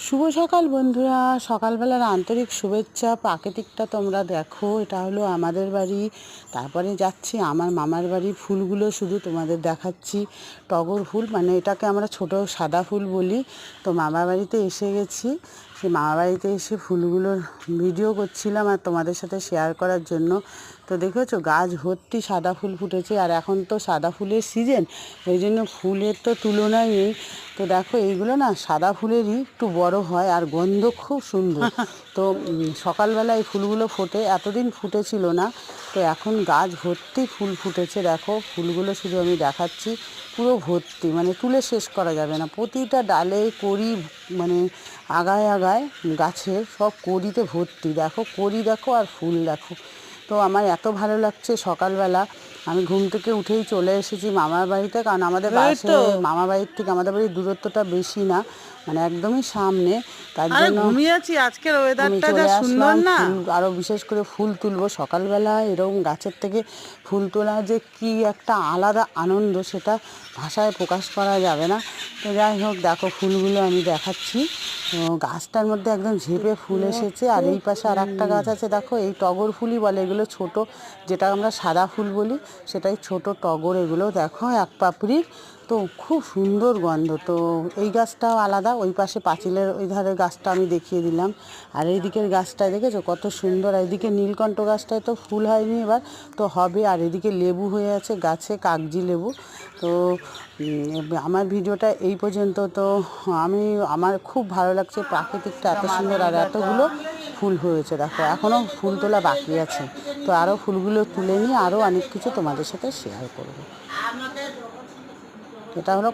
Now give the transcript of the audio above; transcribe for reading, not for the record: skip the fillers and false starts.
শুভ সকাল বন্ধুরা, সকালবেলার আন্তরিক শুভেচ্ছা। প্রাকৃতিকটা তোমরা দেখো, এটা হলো আমাদের বাড়ি। তারপরে যাচ্ছি আমার মামার বাড়ি। ফুলগুলো শুধু তোমাদের দেখাচ্ছি। টগর ফুল, মানে এটাকে আমরা ছোট সাদা ফুল বলি। তো মামার বাড়িতে এসে গেছি। সেই মামার বাড়িতে এসে ফুলগুলোর ভিডিও করছিলাম আর তোমাদের সাথে শেয়ার করার জন্য। তো দেখেছো গাছ ভর্তি সাদা ফুল ফুটেছে, আর এখন তো সাদা ফুলের সিজন, ওই জন্য ফুলের তো তুলনাই নেই। তো দেখো এইগুলো না সাদা ফুলেরই একটু বড় হয় আর গন্ধ খুব সুন্দর। তো সকালবেলা এই ফুলগুলো ফোটে, এতদিন ফুটেছিল না, তো এখন গাছ ভর্তি ফুল ফুটেছে। দেখো ফুলগুলো শুধু আমি দেখাচ্ছি, পুরো ভর্তি, মানে তুলে শেষ করা যাবে না। প্রতিটা ডালে কড়ি, মানে আগায় আগায় গাছের সব কড়িতে ভর্তি। দেখো কড়ি দেখো আর ফুল দেখো। তো আমার এত ভালো লাগছে। সকালবেলা আমি ঘুম থেকে উঠেই চলে এসেছি মামার বাড়িতে, কারণ আমাদের পাশে মামার বাড়ির থেকে আমাদের বাড়ির দূরত্বটা বেশি না, মানে একদমই সামনে। তার জন্য ঘুমিয়েছি। আজকের ওয়েদারটা যা সুন্দর না, আরও বিশেষ করে ফুল তুলবো সকালবেলা। এরকম গাছের থেকে ফুল তোলা যে কি একটা আলাদা আনন্দ, সেটা ভাষায় প্রকাশ করা যাবে না। তো যাই হোক, দেখো ফুলগুলো আমি দেখাচ্ছি। গাছটার মধ্যে একদম ঝেঁপে ফুল এসেছে। আর এই পাশে আর একটা গাছ আছে, দেখো এই টগর ফুলই বলে এগুলো, ছোট যেটা আমরা সাদা ফুল বলি সেটাই ছোট টগর। এগুলো দেখো এক পাপড়ির, তো খুব সুন্দর গন্ধ। তো এই গাছটাও আলাদা, ওই পাশে পাঁচিলের ওই ধারের গাছটা আমি দেখিয়ে দিলাম। আর এই দিকের গাছটায় দেখেছো কত সুন্দর। আর এদিকে নীলকণ্ঠ গাছটায় তো ফুল হয়নি এবার, তো হবে। আর এদিকে লেবু হয়ে আছে গাছে, কাগজি লেবু। তো আমার ভিডিওটা এই পর্যন্ত। তো আমার খুব ভালো লাগছে, প্রাকৃতিকটা এত সুন্দর আর এতগুলো ফুল হয়েছে। দেখো এখনও ফুল তোলা বাকি আছে, তো আরও ফুলগুলো তুলে নিয়ে আরও অনেক কিছু তোমাদের সাথে শেয়ার করবো। এটা হলো